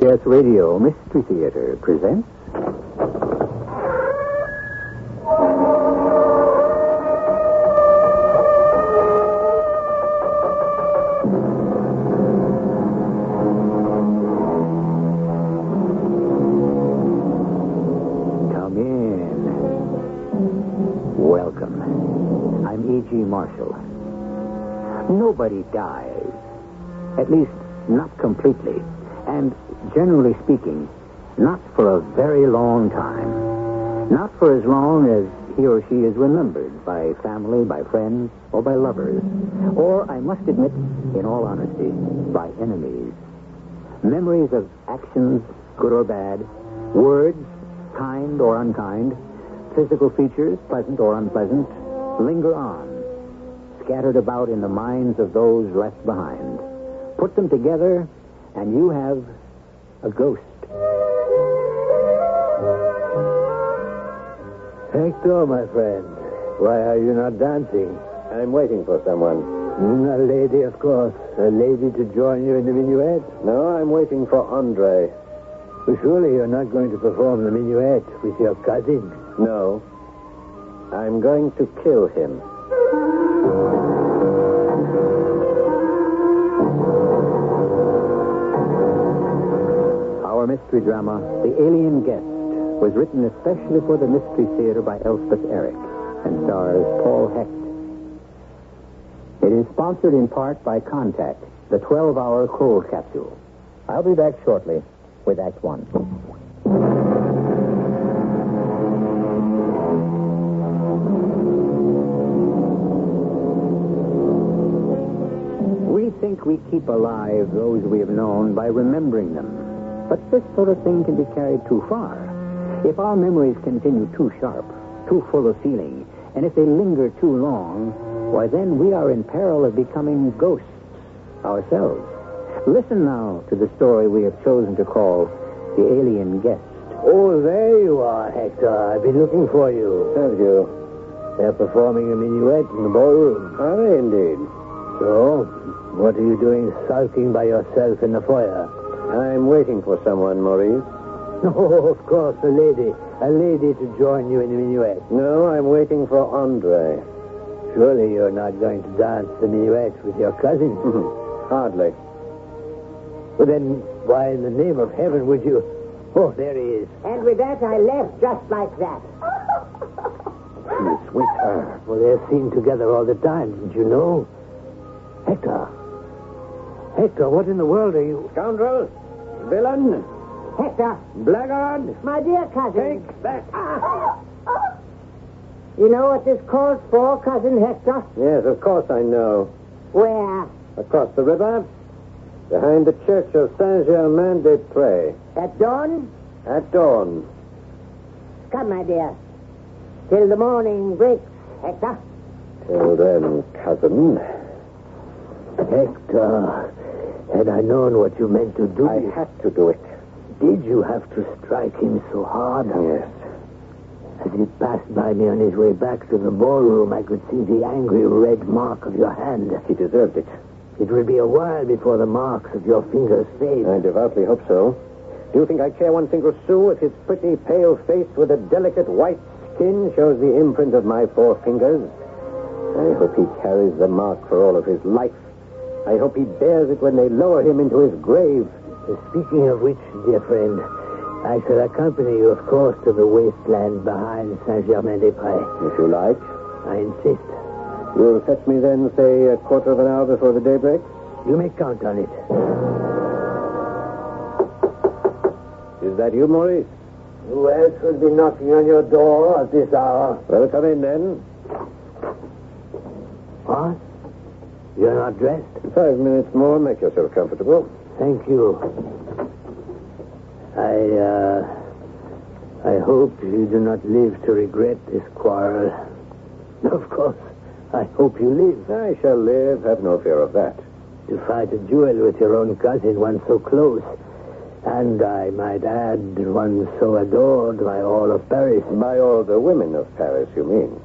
CBS Radio Mystery Theater presents... Come in. Welcome. I'm E.G. Marshall. Nobody dies. At least, not completely. And, generally speaking, not for a very long time. Not for as long as he or she is remembered by family, by friends, or by lovers. Or, I must admit, in all honesty, by enemies. Memories of actions, good or bad, words, kind or unkind, physical features, pleasant or unpleasant, linger on, scattered about in the minds of those left behind. Put them together, and you have a ghost. Hector, my friend, why are you not dancing? I'm waiting for someone. A lady, of course. A lady to join you in the minuet? No, I'm waiting for Andre. Well, surely you're not going to perform the minuet with your cousin? No. I'm going to kill him. Our mystery drama, The Alien Guest, was written especially for the Mystery Theater by Elspeth Eric and stars Paul Hecht. It is sponsored in part by Contact, the 12-hour cold capsule. I'll be back shortly with Act One. We think we keep alive those we have known by remembering them. But this sort of thing can be carried too far. If our memories continue too sharp, too full of feeling, and if they linger too long, why then we are in peril of becoming ghosts ourselves. Listen now to the story we have chosen to call The Alien Guest. Oh, there you are, Hector. I've been looking for you. Have you? They're performing a minuet in the ballroom. Are they indeed? So, what are you doing sulking by yourself in the foyer? I'm waiting for someone, Maurice. Oh, of course, a lady. A lady to join you in the minuet. No, I'm waiting for Andre. Surely you're not going to dance the minuet with your cousin? Hardly. Well, then, why in the name of heaven would you... Oh, there he is. And with that, I left just like that. She's with her. Well, they're seen together all the time, didn't you know? Hector. Hector, what in the world are you... Scoundrel! Villain! Hector, Blackguard! my dear cousin. Take that! You know what this calls for, cousin Hector? Yes, of course I know. Where? Across the river, behind the church of Saint-Germain-des-Prés. At dawn? At dawn. Come, my dear. Till the morning breaks, Hector. Till then, cousin. Hector, had I known what you meant to do... I had to do it. Did you have to strike him so hard? Yes. As he passed by me on his way back to the ballroom, I could see the angry red mark of your hand. He deserved it. It will be a while before the marks of your fingers fade. I devoutly hope so. Do you think I care one single sou if his pretty, pale face with a delicate white skin shows the imprint of my 4 fingers? I hope he carries the mark for all of his life. I hope he bears it when they lower him into his grave. Speaking of which, dear friend, I shall accompany you, of course, to the wasteland behind Saint-Germain-des-Prés. If you like. I insist. You'll fetch me then, say, a quarter of an hour before the daybreak? You may count on it. Is that you, Maurice? Who else will be knocking on your door at this hour? Well, come in then. What? You're not dressed? 5 minutes more. Make yourself comfortable. Thank you. I hope you do not live to regret this quarrel. Of course, I hope you live. I shall live. Have no fear of that. To fight a duel with your own cousin, one so close. And I might add, one so adored by all of Paris. By all the women of Paris, you mean?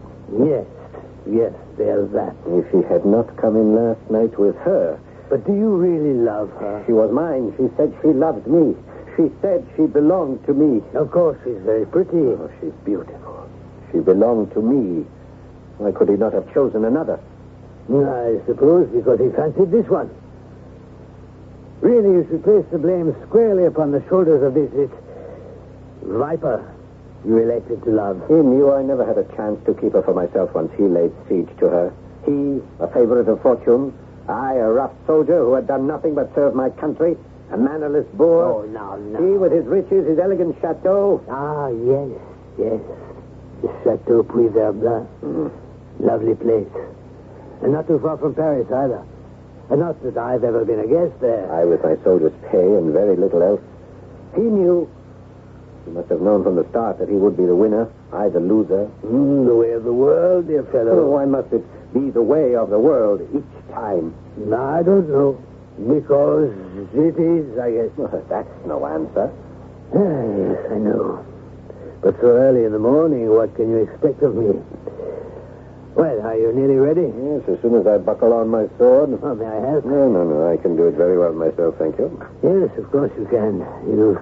Yes, there's that. If he had not come in last night with her... But do you really love her? She was mine. She said she loved me. She said she belonged to me. Of course, she's very pretty. Oh, she's beautiful. She belonged to me. Why could he not have chosen another? I suppose because he fancied this one. Really, you should place the blame squarely upon the shoulders of this viper you elected to love. He knew I never had a chance to keep her for myself once he laid siege to her. He, a favorite of fortune. I, a rough soldier who had done nothing but serve my country. A mannerless boor. Oh, no. He with his riches, his elegant chateau. Ah, yes. The Chateau Puy-Verblanc. Lovely place. And not too far from Paris, either. And not that I've ever been a guest there. I with my soldier's pay and very little else. He knew. He must have known from the start that he would be the winner, I the loser. The way of the world, dear fellow. Oh, why must it be the way of the world each time? No, I don't know. Because it is, I guess. Well, that's no answer. Yes, I know. But so early in the morning, what can you expect of me? Well, are you nearly ready? Yes, as soon as I buckle on my sword. Oh, may I help? No, I can do it very well myself, thank you. Yes, of course you can. You've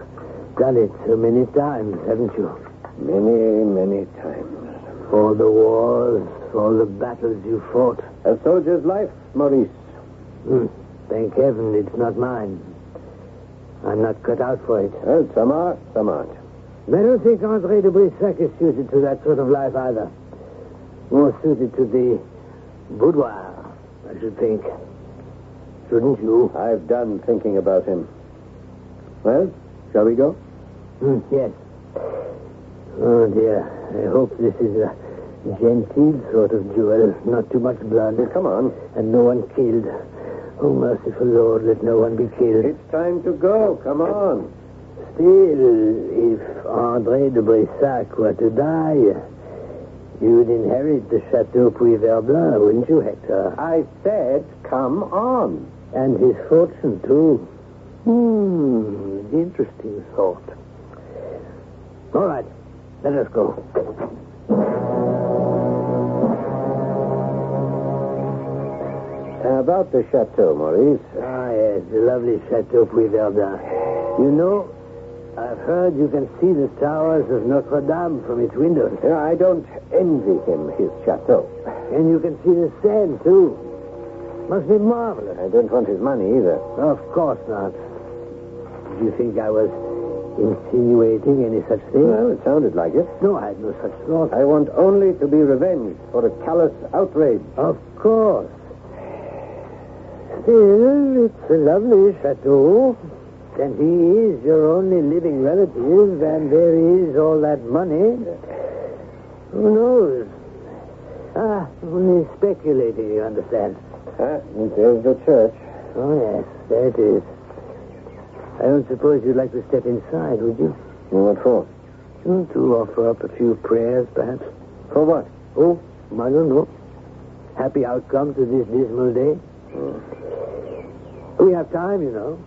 done it so many times, haven't you? Many times. All the wars, all the battles you fought. A soldier's life, Maurice. Thank heaven it's not mine. I'm not cut out for it. Well, some are, some aren't. I don't think André de Brissac is suited to that sort of life either. More suited to the boudoir, I should think. Shouldn't you? I've done thinking about him. Well, shall we go? Yes. Oh, dear. I hope this is a genteel sort of duel. Not too much blood. Come on. And no one killed. Oh, merciful Lord, let no one be killed. It's time to go. Come on. Still, if André de Brissac were to die, you'd inherit the Chateau Puy-Verblanc, wouldn't you, Hector? I said, come on. And his fortune, too. Interesting thought. All right, let us go. About the chateau, Maurice. Ah, yes, the lovely Chateau Puy-Verblanc. You know, I've heard you can see the towers of Notre Dame from its windows. I don't envy him his chateau. And you can see the Seine, too. Must be marvelous. I don't want his money either. Of course not. Did you think I was insinuating any such thing? Well, it sounded like it. No, I had no such thought. I want only to be revenged for a callous outrage. Of course. Still, it's a lovely chateau. And he is your only living relative, and there is all that money. Who knows? Only speculating, you understand. There's the church. Oh, yes, there it is. I don't suppose you'd like to step inside, would you? What for? To offer up a few prayers, perhaps. For what? Oh, I don't know. Happy outcome to this dismal day. We have time, you know.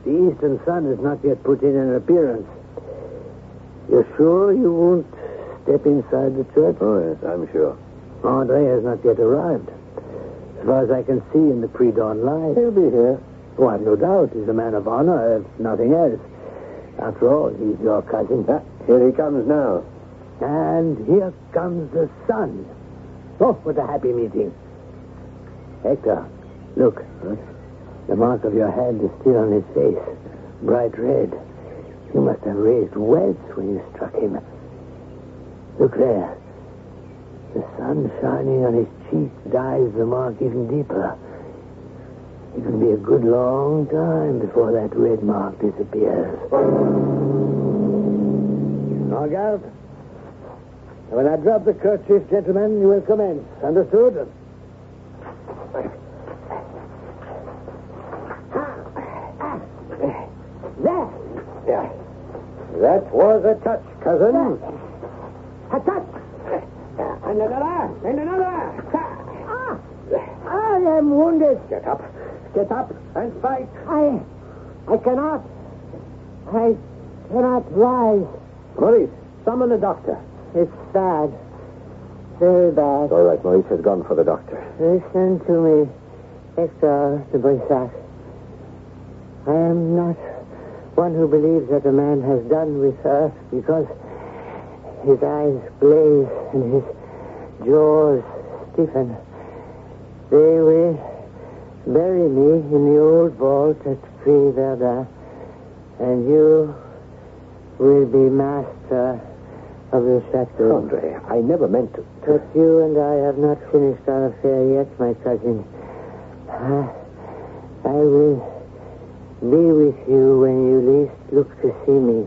The eastern sun has not yet put in an appearance. You're sure you won't step inside the church? Oh, yes, I'm sure. André has not yet arrived. As far as I can see in the pre-dawn light. He'll be here. Oh, I've no doubt. He's a man of honor, if nothing else. After all, he's your cousin. Here he comes now. And here comes the sun. Oh, what a happy meeting. Hector, look. The mark of your hand is still on his face. Bright red. You must have raised welts when you struck him. Look there. The sun shining on his cheek dyes the mark even deeper. It will be a good long time before that red mark disappears. Now, Gareth, when I drop the kerchief, gentlemen, you will commence. Understood? Yeah. That was a touch, cousin. A touch. And another. And another. I am wounded. Get up. Get up and fight. I cannot. I cannot rise. Maurice, summon a doctor. It's bad. Very bad. All right, Maurice has gone for the doctor. Listen to me, Hector de Brissac. I am not One who believes that a man has done with earth because his eyes glaze and his jaws stiffen. They will bury me in the old vault at Verdun, and you will be master of the chateau. Andre, I never meant to. But you and I have not finished our affair yet, my cousin. I will be with you when you least look to see me.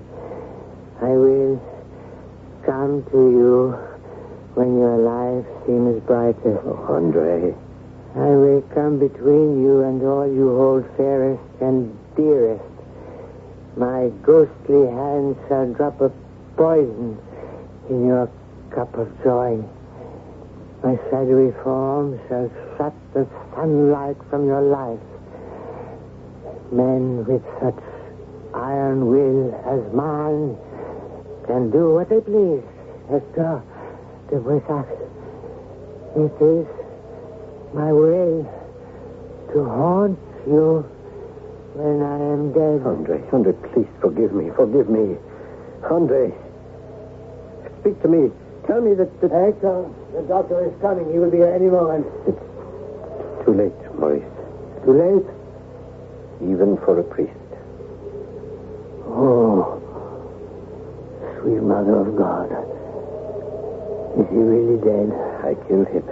I will come to you when your life seems brightest. Oh, Andre. I will come between you and all you hold fairest and dearest. My ghostly hand shall drop a poison in your cup of joy. My shadowy form shall shut the sunlight from your life. Men with such iron will as mine can do what they please. Hector de Boissac. It is my will to haunt you when I am dead. Andre, please forgive me. Andre, speak to me. Tell me that... Hector, the doctor is coming. He will be here any moment. It's too late, Maurice. Too late? Even for a priest. Oh, sweet Mother of God. Is he really dead? I killed him.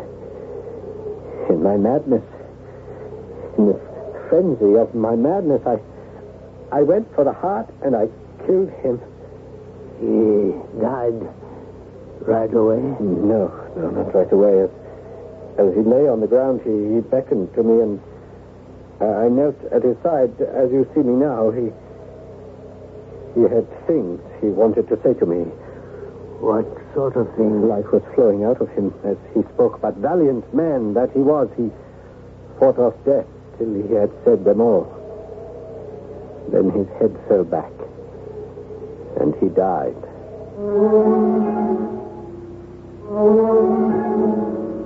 In my madness, in the frenzy of my madness, I went for the heart and I killed him. He died right away? No, not right away. As he lay on the ground, he beckoned to me, and I knelt at his side. As you see me now, he had things he wanted to say to me. What sort of thing? Life was flowing out of him as he spoke about valiant man that he was. He fought off death till he had said them all. Then his head fell back, and he died.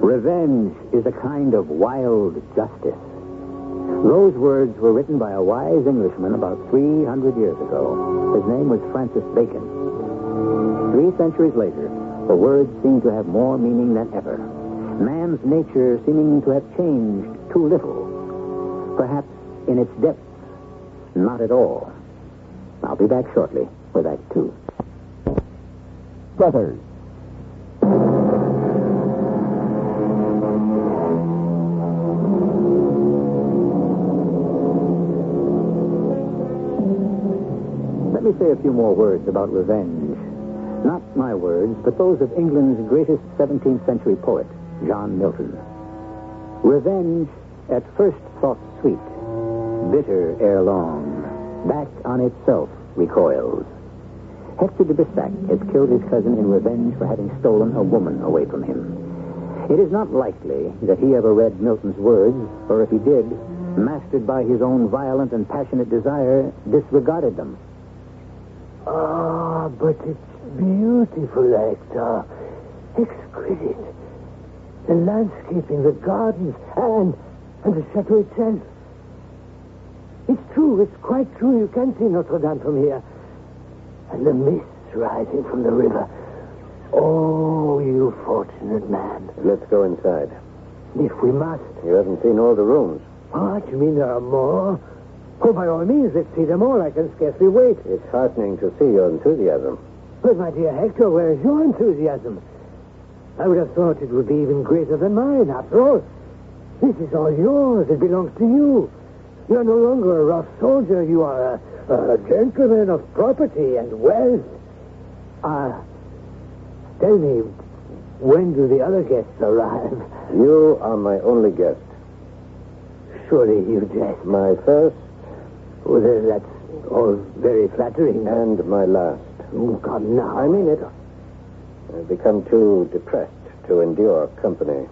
Revenge is a kind of wild justice. Those words were written by a wise Englishman about 300 years ago. His name was Francis Bacon. 3 centuries later, the words seem to have more meaning than ever. Man's nature seeming to have changed too little. Perhaps in its depths, not at all. I'll be back shortly with Act 2. Brothers. Let me say a few more words about revenge. Not my words, but those of England's greatest 17th century poet, John Milton. Revenge, at first thought sweet, bitter ere long, back on itself recoils. Hector de Boissac has killed his cousin in revenge for having stolen a woman away from him. It is not likely that he ever read Milton's words, or if he did, mastered by his own violent and passionate desire, disregarded them. Ah, but it's beautiful, Hector. Exquisite. The landscaping, the gardens, and the chateau itself. It's true, it's quite true. You can see Notre Dame from here. And the mists rising from the river. Oh, you fortunate man. Let's go inside. If we must. You haven't seen all the rooms. What, you mean there are more? Oh, by all means, let's see them all. I can scarcely wait. It's heartening to see your enthusiasm. But, my dear Hector, where is your enthusiasm? I would have thought it would be even greater than mine. After all, this is all yours. It belongs to you. You are no longer a rough soldier. You are a gentleman of property and wealth. Tell me, when do the other guests arrive? You are my only guest. Surely you jest. My first Oh, that's all very flattering. and my last. Oh, come now. I mean it. I've become too depressed to endure company.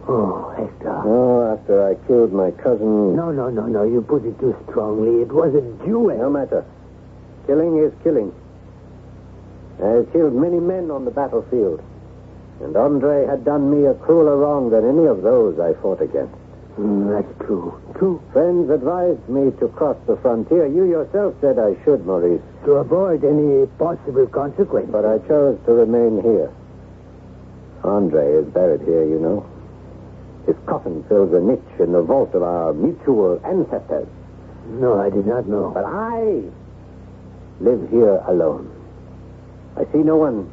Oh, Hector. Oh, after I killed my cousin... No. You put it too strongly. It was a duel. No matter. Killing is killing. I've killed many men on the battlefield. And Andre had done me a crueler wrong than any of those I fought against. That's true. True. Friends advised me to cross the frontier. You yourself said I should, Maurice. To avoid any possible consequence. But I chose to remain here. Andre is buried here, you know. His coffin fills a niche in the vault of our mutual ancestors. No, I did not know. But I live here alone. I see no one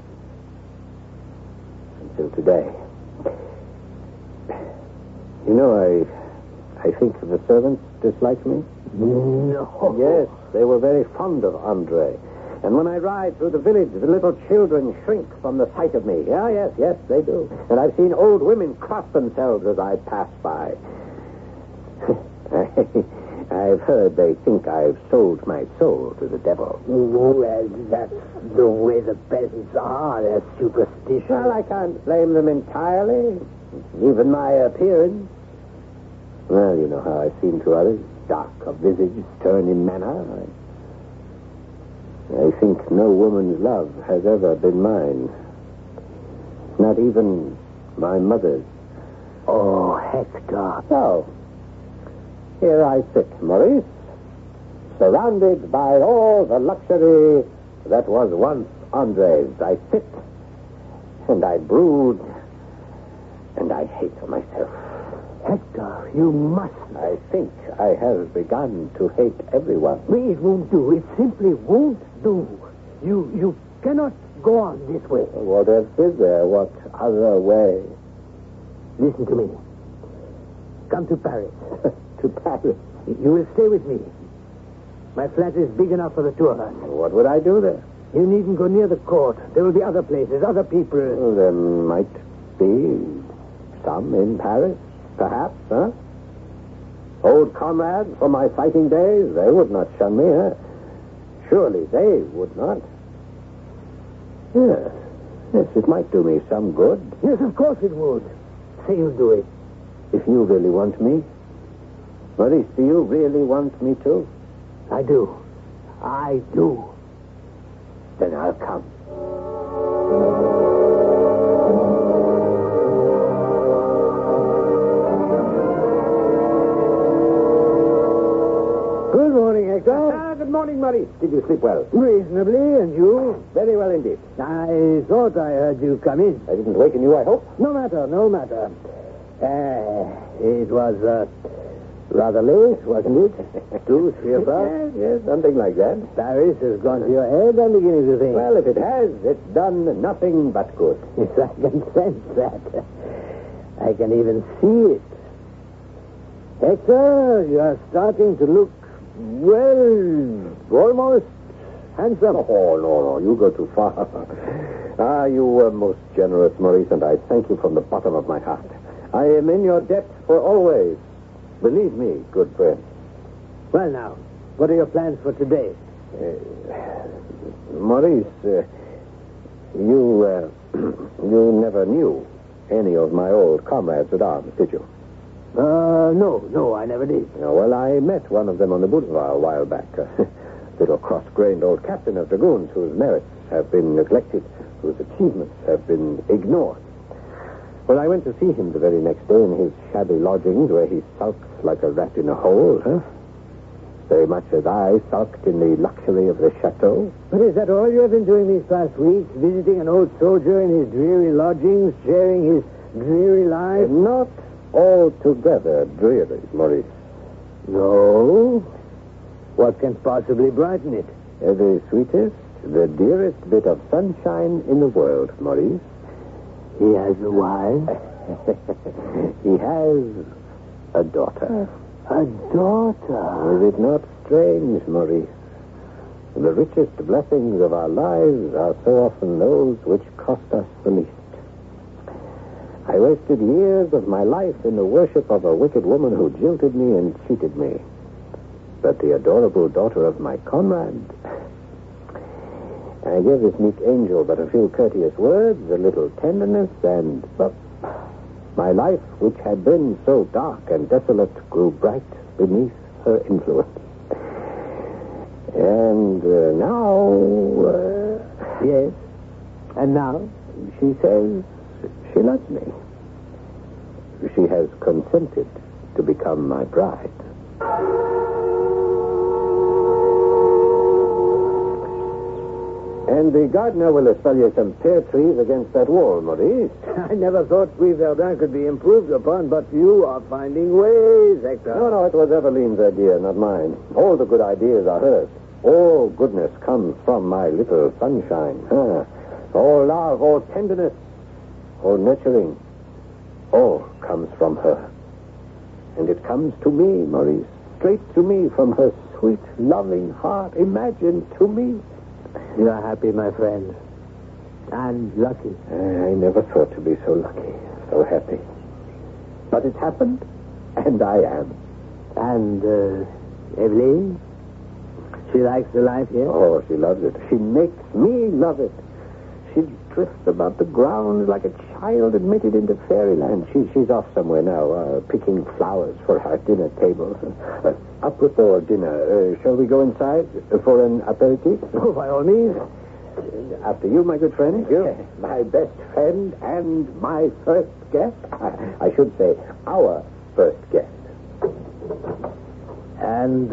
until today. You know, I think the servants dislike me. No. Yes, they were very fond of Andre. And when I ride through the village, the little children shrink from the sight of me. Yeah, yes, they do. And I've seen old women cross themselves as I pass by. I've heard they think I've sold my soul to the devil. Well, that's the way the peasants are. They're superstitious. Well, I can't blame them entirely. Even my appearance. Well, you know how I seem to others. Dark of visage, stern in manner. I think no woman's love has ever been mine. Not even my mother's. Oh, Hector. So, here I sit, Maurice, surrounded by all the luxury that was once Andre's. I sit, and I brood, and I hate myself. Hector, you must. I think I have begun to hate everyone. It won't do. It simply won't do. You cannot go on this way. What else is there? What other way? Listen to me. Come to Paris. To Paris? You will stay with me. My flat is big enough for the two of us. What would I do there? You needn't go near the court. There will be other places, other people. Well, there might be some in Paris, perhaps, huh? Old comrades from my fighting days, they would not shun me, huh? Surely they would not. Yes, it might do me some good. Yes, of course it would. Say you'll do it. If you really want me. Maurice, do you really want me to? I do. I do. Then I'll come. Good morning, Hector. Good morning, Maurice. Did you sleep well? Reasonably, and you? Very well indeed. I thought I heard you come in. I didn't waken you, I hope? No matter. It was rather late, wasn't it? 2, 3 o'clock? Yes, something like that. Paris has gone to your head, I'm beginning to think. Well, if it has, it's done nothing but good. Yes, I can sense that. I can even see it. Hector, you are starting to look, well, almost handsome. Oh, no, you go too far. You were most generous, Maurice, and I thank you from the bottom of my heart. I am in your debt for always. Believe me, good friend. Well, now, what are your plans for today? Maurice, you never knew any of my old comrades at arms, did you? No, I never did. Well, I met one of them on the boulevard a while back. A little cross-grained old captain of dragoons whose merits have been neglected, whose achievements have been ignored. Well, I went to see him the very next day in his shabby lodgings where he sulks like a rat in a hole, huh? Very much as I sulked in the luxury of the chateau. But is that all you have been doing these past weeks? Visiting an old soldier in his dreary lodgings, sharing his dreary life? Not altogether dreary, Maurice. No? What can possibly brighten it? The sweetest, the dearest bit of sunshine in the world, Maurice. He has a wife? He has a daughter. A daughter? Is it not strange, Maurice? The richest blessings of our lives are so often those which cost us the least. I wasted years of my life in the worship of a wicked woman who jilted me and cheated me. But the adorable daughter of my comrade... I gave this meek angel but a few courteous words, a little tenderness, and my life, which had been so dark and desolate, grew bright beneath her influence. And now... Yes. And now? She says she loves me. She has consented to become my bride. And the gardener will espalier some pear trees against that wall, Maurice. I never thought Louis Verdun could be improved upon, but you are finding ways, Hector. No, it was Eveline's idea, not mine. All the good ideas are hers. All goodness comes from my little sunshine. All love, all tenderness, all nurturing, all comes from her. And it comes to me, Maurice, straight to me from her sweet, loving heart. Imagine, to me. You are happy, my friend. And lucky. I never thought to be so lucky, so happy. But it happened, and I am. And, Eveline? She likes the life here? Oh, she loves it. She makes me love it. She drifts about the grounds like a child admitted into fairyland. She's off somewhere now, picking flowers for our dinner table. Apropos dinner, shall we go inside for an aperitif? Oh, by all means. After you, my good friend. You, my best friend and my first guest. I should say, our first guest. And,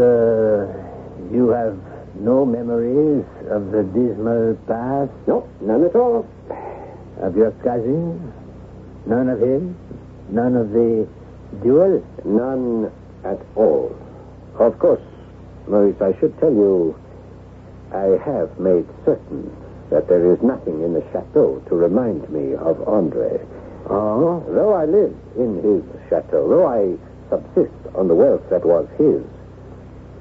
you have no memories of the dismal past? No, none at all. Of your cousin? None of him? None of the duel? None at all. Of course, Maurice, I should tell you, I have made certain that there is nothing in the chateau to remind me of Andre. Oh? Though I live in his chateau, though I subsist on the wealth that was his,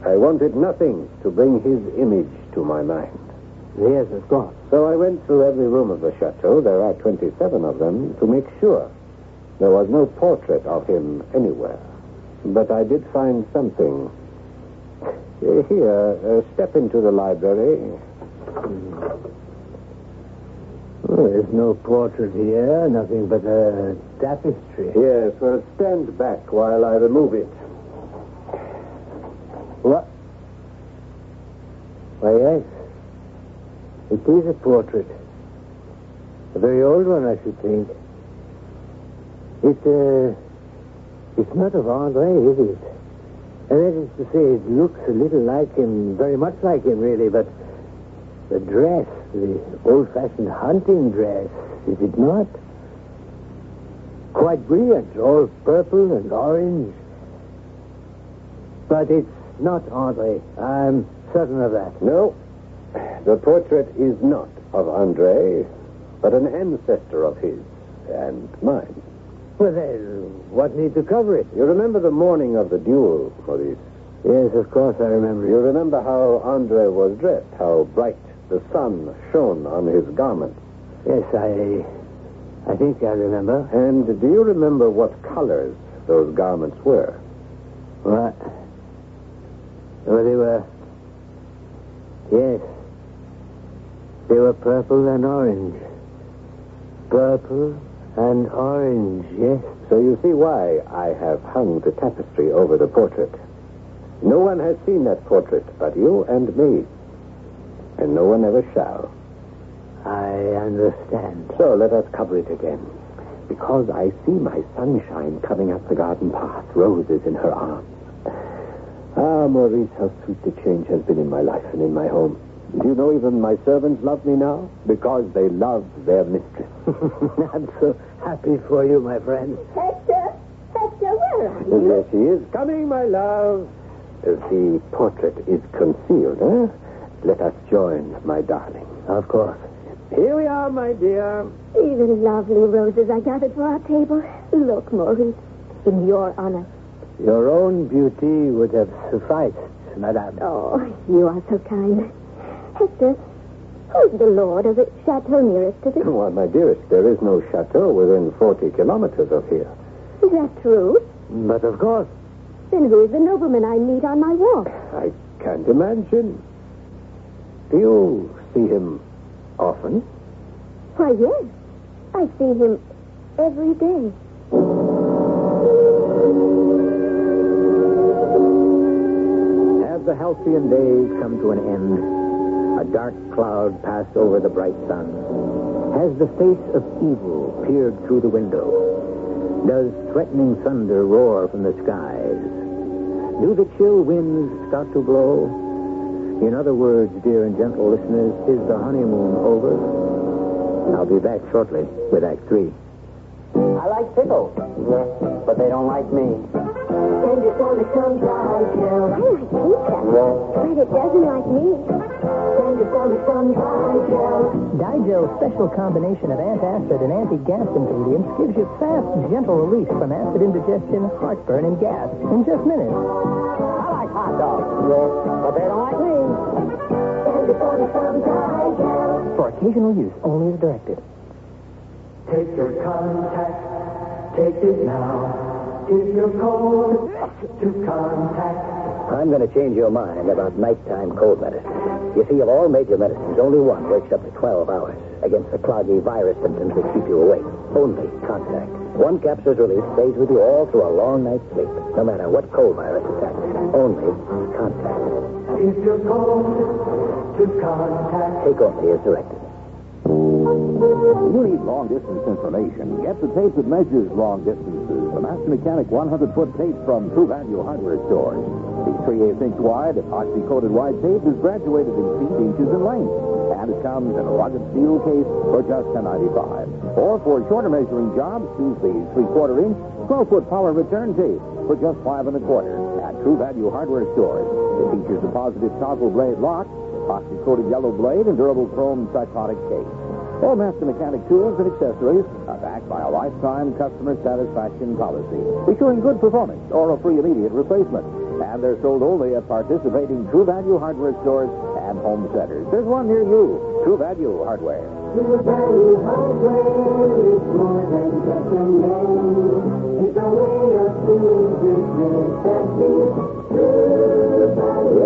I wanted nothing to bring his image to my mind. Yes, of course. So I went through every room of the chateau, there are 27 of them, to make sure there was no portrait of him anywhere. But I did find something. Here, step into the library. Oh, there's no portrait here, nothing but a tapestry. Yes, well, stand back while I remove it. What? Why, yes. It is a portrait. A very old one, I should think. It's not of Andre, is it? And that is to say, it looks a little like him, very much like him, really, but the dress, the old-fashioned hunting dress, is it not? Quite brilliant, all purple and orange. But it's not Andre. I'm certain of that. No, the portrait is not of Andre, but an ancestor of his and mine. Well, then, what need to cover it? You remember the morning of the duel, Maurice? Yes, of course I remember. You remember how Andre was dressed, how bright the sun shone on his garments? Yes, I think I remember. And do you remember what colors those garments were? What? Well, they were... Yes. They were purple and orange. Purple and orange, yes. So you see why I have hung the tapestry over the portrait. No one has seen that portrait but you and me. And no one ever shall. I understand. So let us cover it again. Because I see my sunshine coming up the garden path, roses in her arms. Ah, Maurice, how sweet the change has been in my life and in my home. Do you know even my servants love me now? Because they love their mistress. I'm so happy for you, my friend. Hector, where are you? There she is. Coming, my love. The portrait is concealed, eh? Let us join, my darling. Of course. Here we are, my dear. These are lovely roses I gathered for our table. Look, Maurice, in your honor. Your own beauty would have sufficed, madame. Oh, you are so kind. Hector, who's the lord of the chateau nearest to this? Why, my dearest, there is no chateau within 40 kilometers of here. Is that true? But of course. Then who is the nobleman I meet on my walk? I can't imagine. Do you see him often? Why, yes. I see him every day. As the halcyon days come to an end, a dark cloud passed over the bright sun. Has the face of evil peered through the window? Does threatening thunder roar from the skies? Do the chill winds start to blow? In other words, dear and gentle listeners, is the honeymoon over? I'll be back shortly with Act 3. I like pickles, but they don't like me. I like pizza, but it doesn't like me. Digel's special combination of antacid and anti-gas ingredients gives you fast, gentle relief from acid indigestion, heartburn, and gas in just minutes. I like hot dogs, but they don't like me. For occasional use, only as directed. Take your contact, take it now. Give your code to contact. I'm going to change your mind about nighttime cold medicine. You see, of all major medicines, only one works up to 12 hours against the cloggy virus symptoms that keep you awake. Only Contact. One capsule's release stays with you all through a long night's sleep, no matter what cold virus attacks. Only Contact. Give your code to contact. Take only as directed. You need long-distance information. Get the tape that measures long distances. The Master Mechanic 100-foot tape from True Value hardware stores. The 3/8 inch wide, epoxy-coated wide tape is graduated in feet, inches, and length. And it comes in a rugged steel case for just $10.95. Or for shorter measuring jobs, choose the 3/4 inch, 12-foot power return tape for just $5 1/4 at True Value hardware stores. It features a positive toggle blade lock, epoxy-coated yellow blade, and durable chrome cyclonic case. All Master Mechanic tools and accessories are backed by a lifetime customer satisfaction policy, ensuring good performance or a free immediate replacement. And they're sold only at participating True Value hardware stores and home centers. There's one near you, True Value Hardware. True Value Hardware is more than just a name. It's a way of doing business that is True Value.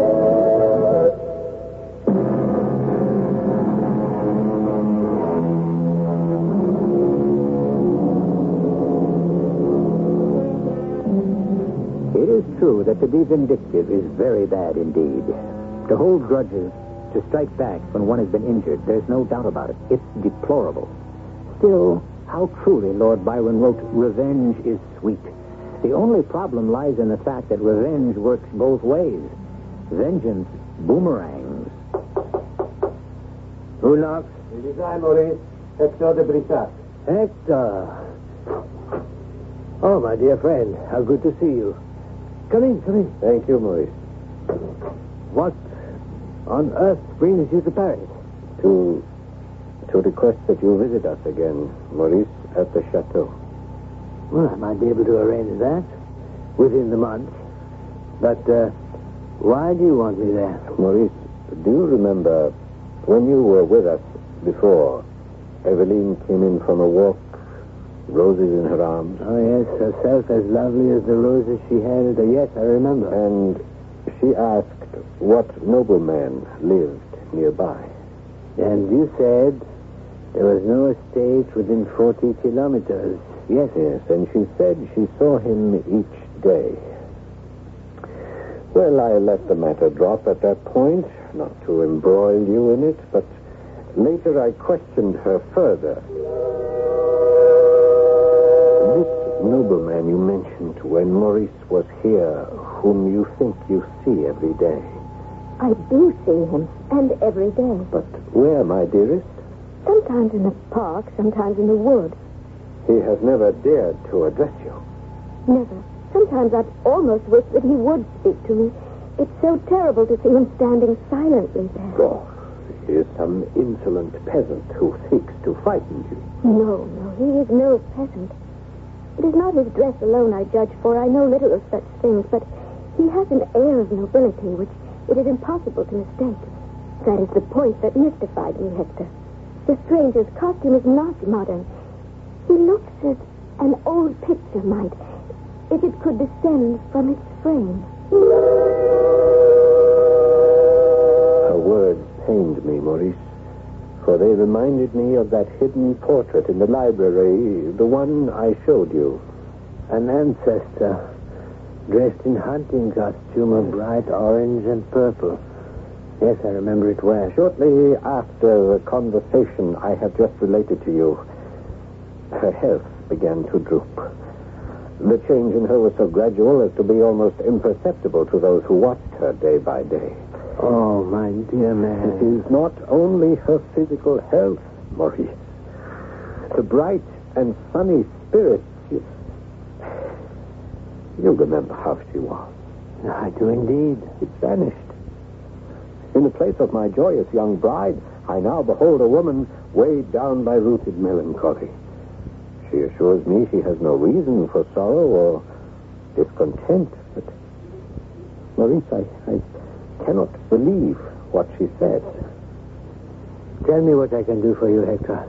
It is true that to be vindictive is very bad indeed. To hold grudges, to strike back when one has been injured, there's no doubt about it. It's deplorable. Still, how truly Lord Byron wrote, "Revenge is sweet." The only problem lies in the fact that revenge works both ways. Vengeance boomerangs. Who knocks? It is I, Maurice. Hector de Brissac. Hector. Oh, my dear friend, how good to see you. Come in, come in. Thank you, Maurice. What on earth brings you to Paris? To request that you visit us again, Maurice, at the chateau. Well, I might be able to arrange that within the month. But why do you want me there? Maurice, do you remember when you were with us before, Eveline came in from a walk, roses in her arms? Oh, yes, herself as lovely as the roses she held. Yes, I remember. And she asked what nobleman lived nearby. And you said there was no estate within 40 kilometers. Yes, and she said she saw him each day. Well, I let the matter drop at that point, not to embroil you in it, but later I questioned her further. This nobleman you mentioned when Maurice was here, whom you think you see every day. I do see him, and every day. But where, my dearest? Sometimes in the park, sometimes in the woods. He has never dared to address you. Never. Sometimes I've almost wished that he would speak to me. It's so terrible to see him standing silently there. Oh, he is some insolent peasant who seeks to frighten you. No, he is no peasant. It is not his dress alone I judge, for I know little of such things, but he has an air of nobility which it is impossible to mistake. That is the point that mystified me, Hector. The stranger's costume is not modern. He looks as an old picture might, if it could descend from its frame. Her words pained me, Maurice, for they reminded me of that hidden portrait in the library, the one I showed you. An ancestor, dressed in hunting costume of bright orange and purple. Yes, I remember it well. Shortly after the conversation I have just related to you, her health began to droop. The change in her was so gradual as to be almost imperceptible to those who watched her day by day. Oh, my dear man. It is not only her physical health, Maurice. The bright and sunny spirit. You remember how she was. I do indeed. It vanished. In the place of my joyous young bride, I now behold a woman weighed down by rooted melancholy. She assures me she has no reason for sorrow or discontent, but Maurice, I cannot believe what she said. Tell me what I can do for you, Hector.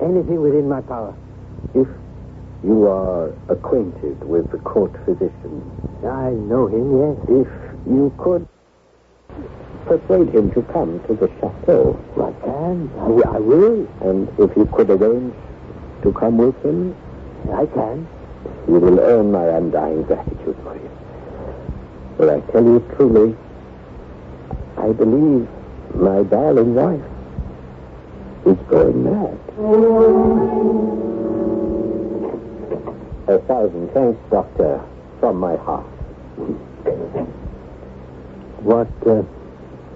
Anything within my power. If you are acquainted with the court physician, I know him, yes. if you could persuade him to come to the chateau. I can. I will. And if you could arrange to come with him, I can. you will earn my undying gratitude, Maurice. But I tell you truly, I believe my darling wife is going mad. 1,000 thanks, Doctor, from my heart. What did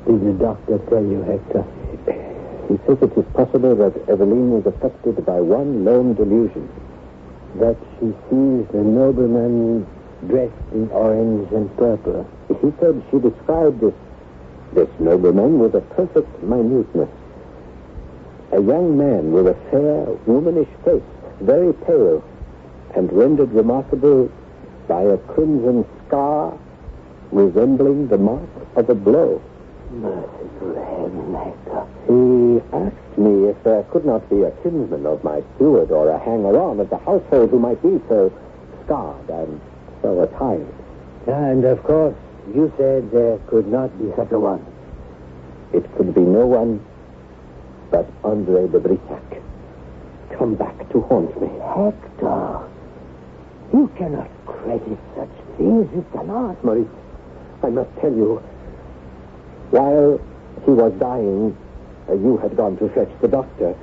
the doctor tell you, Hector? He says it is possible that Eveline was affected by one lone delusion. That she sees the nobleman dressed in orange and purple. He said she described this nobleman with a perfect minuteness. A young man with a fair, womanish face, very pale, and rendered remarkable by a crimson scar resembling the mark of a blow. Merciful heaven, Hector. He asked me if there could not be a kinsman of my steward or a hanger-on of the household who might be so scarred and so attired. And, of course, you said there could not be such a one. It could be no one but Andre de Brissac, come back to haunt me. Hector, you cannot credit such things. You cannot. Maurice, I must tell you, while he was dying, you had gone to fetch the doctor.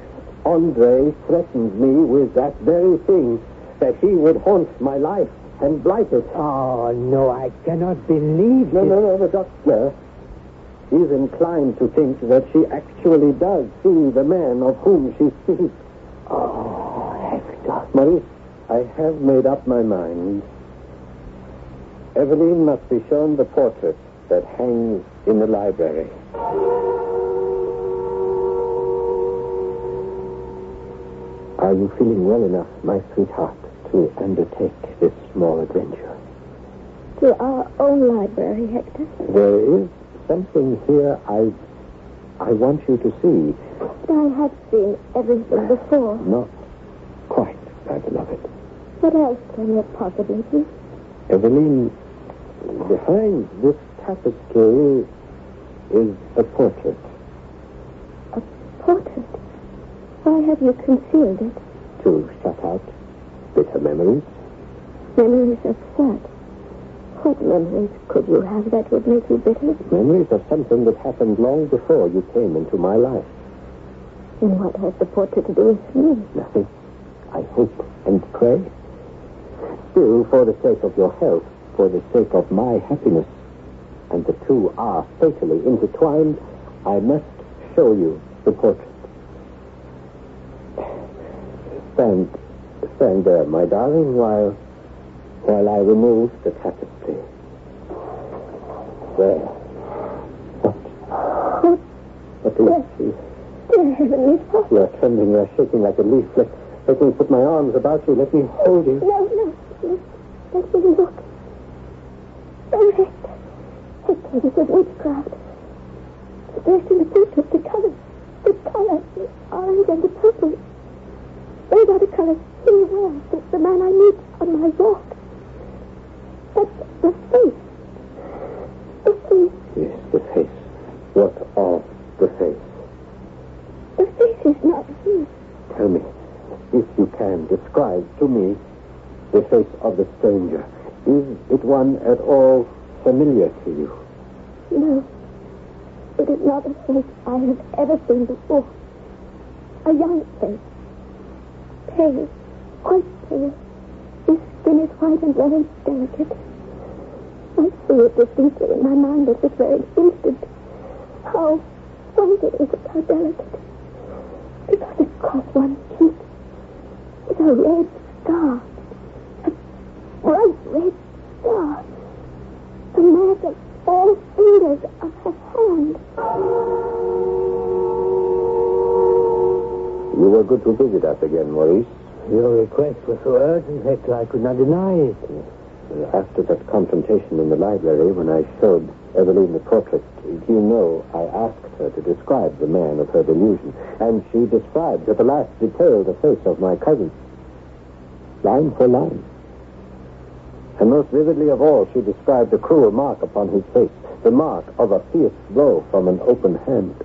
Andre threatened me with that very thing, that he would haunt my life and blight it. Oh, no, I cannot believe it. No, the doctor is inclined to think that she actually does see the man of whom she speaks. Oh, Hector. Maurice, I have made up my mind. Eveline must be shown the portrait that hangs in the library. Are you feeling well enough, my sweetheart, to undertake this small adventure? To our own library, Hector. There is something here I want you to see. But I have seen everything before. Not quite, my beloved. What else can there possibly be? Eveline, behind this tapestry is a portrait. A portrait? Why have you concealed it? To shut out bitter memories. Memories of what? What memories could you have that would make you bitter? Memories of something that happened long before you came into my life. And what has the portrait to do with me? Nothing. I hope and pray. Still, for the sake of your health, for the sake of my happiness, and the two are fatally intertwined, I must show you the portrait. Stand there, my darling, while I remove the tapestry. There. What do you see? Dear Heavenly Father. You are trembling, you are shaking like a leaf. Let me put my arms about you. Let me hold you. No. Let me look. Oh, Hector, this is witchcraft. There's in the portrait the color, the orange and the purple. Those are the colors he wears. That's the man I meet on my walk. That's the face. The face. Yes, the face. What of the face? The face is not his. Tell me, if you can, describe to me the face of the stranger. Is it one at all familiar to you? No. It is not a face I have ever seen before. A young face. Pale. Quite pale. His skin skin is white and very delicate. I see it distinctly in my mind at this very instant. How white it is, how delicate. Because across one cheek is a red scar. A bright red scar. The mark of all fingers of her hand. You were good to visit us again, Maurice. Your request was so urgent, Hector, I could not deny it. After that confrontation in the library, when I showed Eveline the portrait, do you know, I asked her to describe the man of her delusion, and she described to the last detail the face of my cousin, line for line. And most vividly of all, she described the cruel mark upon his face, the mark of a fierce blow from an open hand.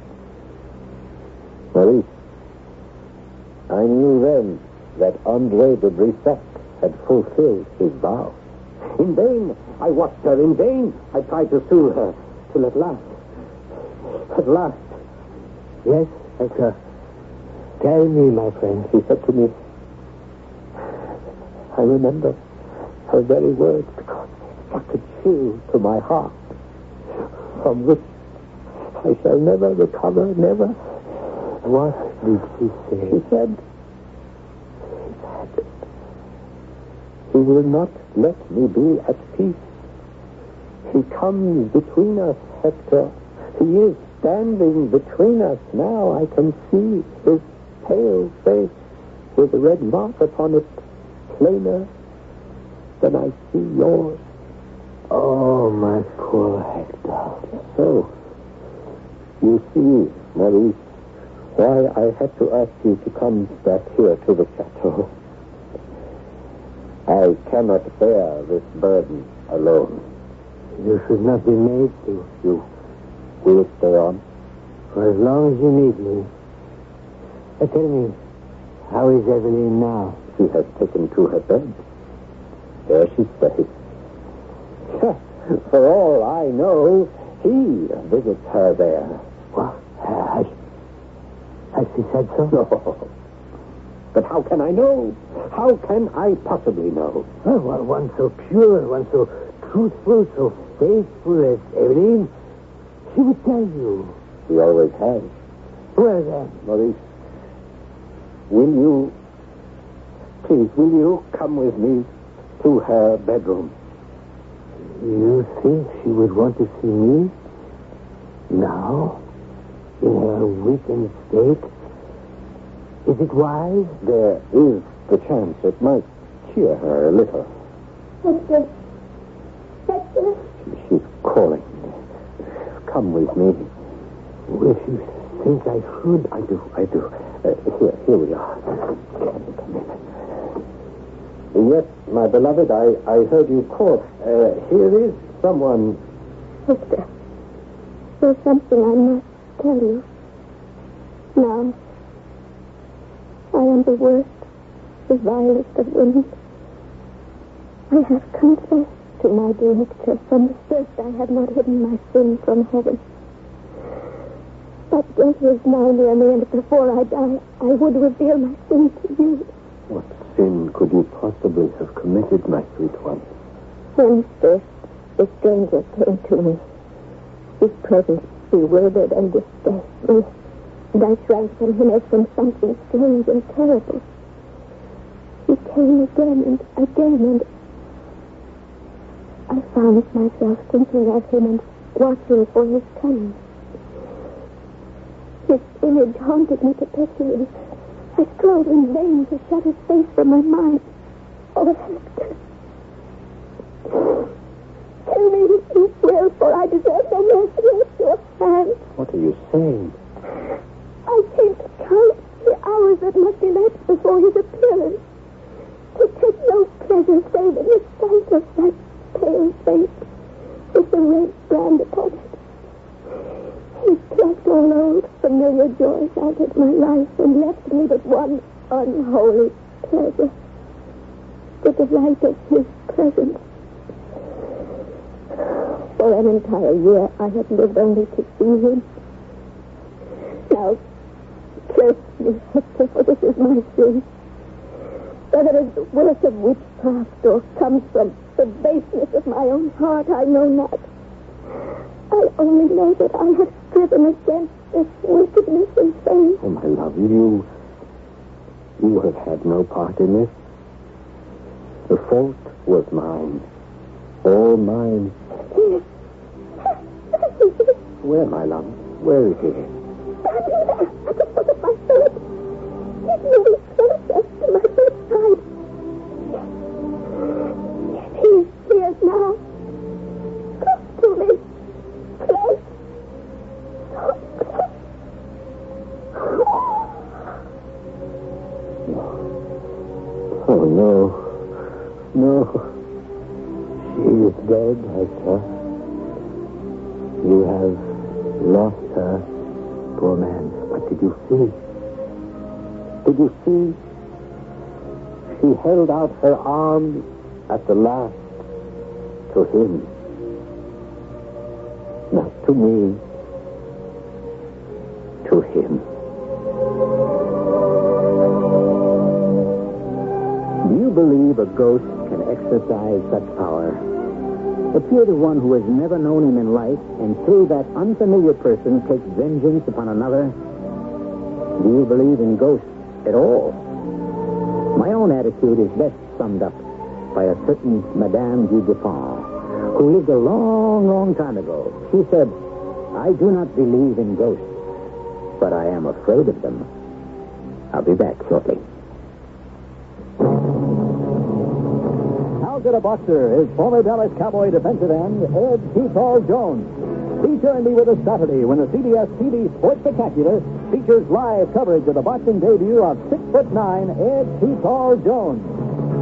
Maurice, I knew then that Andre de Brissac had fulfilled his vow. In vain I watched her. In vain I tried to soothe her. Till at last... Yes, Hector. Tell me, my friend. She said to me, I remember her very words because they struck a chill to my heart, from which I shall never recover, never. What did she say? She said, he will not let me be at peace. He comes between us, Hector. He is standing between us now. I can see his pale face with a red mark upon it plainer than I see yours. Oh, my poor Hector. So, you see, Maurice, why I had to ask you to come back here to the chateau. I cannot bear this burden alone. You should not be made to. You will stay on? For as long as you need me. Tell me, how is Eveline now? She has taken to her bed. There she stays. For all I know, he visits her there. What? Has she said so? No. But how can I know? How can I possibly know? Oh, one so pure, one so truthful, so faithful as Eveline, she would tell you. She always has. Well, then. Maurice, will you come with me to her bedroom? You think she would want to see me? Now? In her weakened state? Is it wise? There is the chance it might cheer her a little. Hector. Hector. She's calling. Come with me. If you think I should. I do. Here we are. Yes, my beloved, I heard you call. Here is someone. Hector, there's something I must tell you. Now, I am the worst, the vilest of women. I have confessed to my director. From the first, I have not hidden my sin from heaven. But death is now near me, and before I die, I would reveal my sin to you. What sin could you possibly have committed, my sweet one? When first the stranger came to me, his presence bewildered and distressed me, and I shrank from him as from something strange and terrible. He came again and again, and I found myself thinking of him and watching for his coming. His image haunted me perpetually. I strove in vain to shut his face from my mind. Oh, Hector. Tell me if you will, for I deserve no mercy at your hand. What are you saying? I can't count the hours that must elapse before his appearance. To take no pleasure save in the sight of that pale face with the red brand upon it. He plucked all old familiar joys out of my life and left me but one unholy pleasure, the delight of his presence. For an entire year I have lived only to see him. Now, curse me, Hector, for this is my sin. Whether it's the work of witchcraft or comes from the baseness of my own heart, I know not. I only know that I have striven against this wickedness and sin. Oh, my love, you have had no part in this. The fault was mine. All mine. Yes. Where, my love? Where is he? Standing there at the foot of my bed. He's moving closer to my bedside. Yes, he is here now. Close to me. Close. So close. Oh, no. No. She is dead, Hector. You have lost her, poor man. But did you see? Did you see? She held out her arms at the last to him. Not to me. To him. Do you believe a ghost can exercise such power? Appear to one who has never known him in life, and through that unfamiliar person take vengeance upon another? Do you believe in ghosts at all? My own attitude is best summed up by a certain Madame du Dupont, who lived a long, long time ago. She said, "I do not believe in ghosts, but I am afraid of them." I'll be back shortly. How Good a Boxer is former Dallas Cowboy defensive end Ed T-Tall Jones. Be sure and be with us Saturday when the CBS TV Sports Spectacular features live coverage of the boxing debut of 6'9" Ed T-Tall Jones.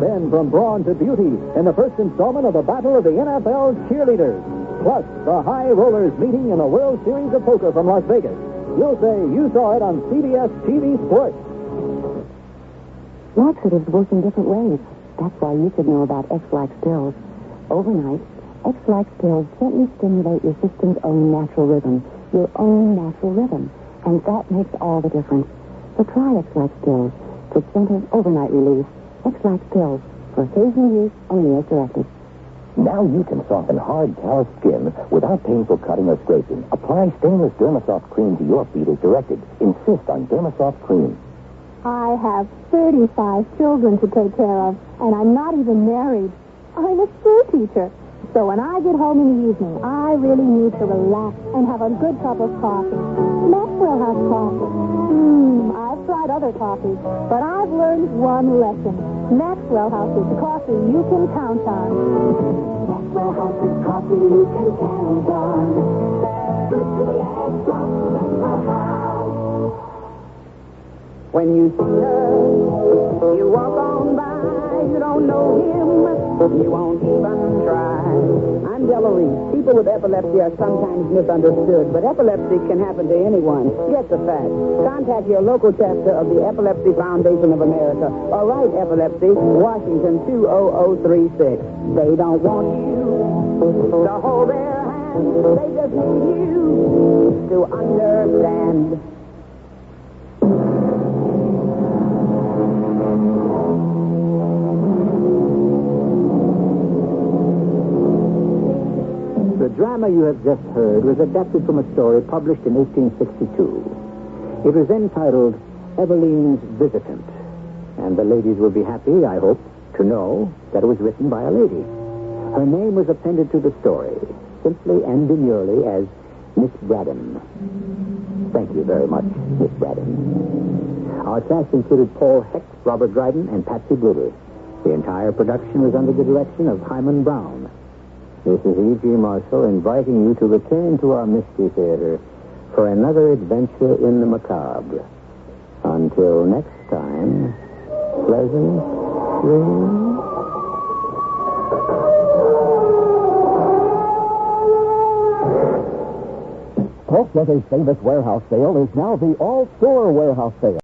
Then from brawn to beauty in the first installment of the Battle of the NFL Cheerleaders. Plus, the High Rollers meeting in the World Series of Poker from Las Vegas. You'll say you saw it on CBS TV Sports. Laxatives work in different ways. That's why you should know about X-Lax pills. Overnight, X-Lax pills gently stimulate your system's own natural rhythm. Your own natural rhythm. And that makes all the difference. So try X-Lax pills for gentle overnight relief. X-Lax pills for occasional use only as directed. Now you can soften hard, calloused skin without painful cutting or scraping. Apply stainless Dermasoft cream to your feet as directed. Insist on Dermasoft cream. I have 35 children to take care of, and I'm not even married. I'm a school teacher. So when I get home in the evening, I really need to relax and have a good cup of coffee. Maxwell has coffee. I've tried other coffees, but I've learned one lesson. Maxwell House is coffee you can count on. Maxwell House is coffee you can count on. When you see her, you walk on by. You don't know him, you won't even try. I'm Della Reese. People with epilepsy are sometimes misunderstood, but epilepsy can happen to anyone. Get the facts. Contact your local chapter of the Epilepsy Foundation of America or write Epilepsy, Washington 20036. They don't want you to hold their hand. They just need you to understand. The drama you have just heard was adapted from a story published in 1862. It was entitled Eveline's Visitant, and the ladies will be happy, I hope, to know that it was written by a lady. Her name was appended to the story, simply and demurely as Miss Braddon. Thank you very much, Miss Braddon. Our cast included Paul Hecht, Robert Dryden, and Patsy Bluter. The entire production was under the direction of Himan Brown. This is E.G. Marshall inviting you to return to our Mystery Theater for another adventure in the macabre. Until next time, pleasant dreams. Polk Brothers' famous warehouse sale is now the all-store warehouse sale.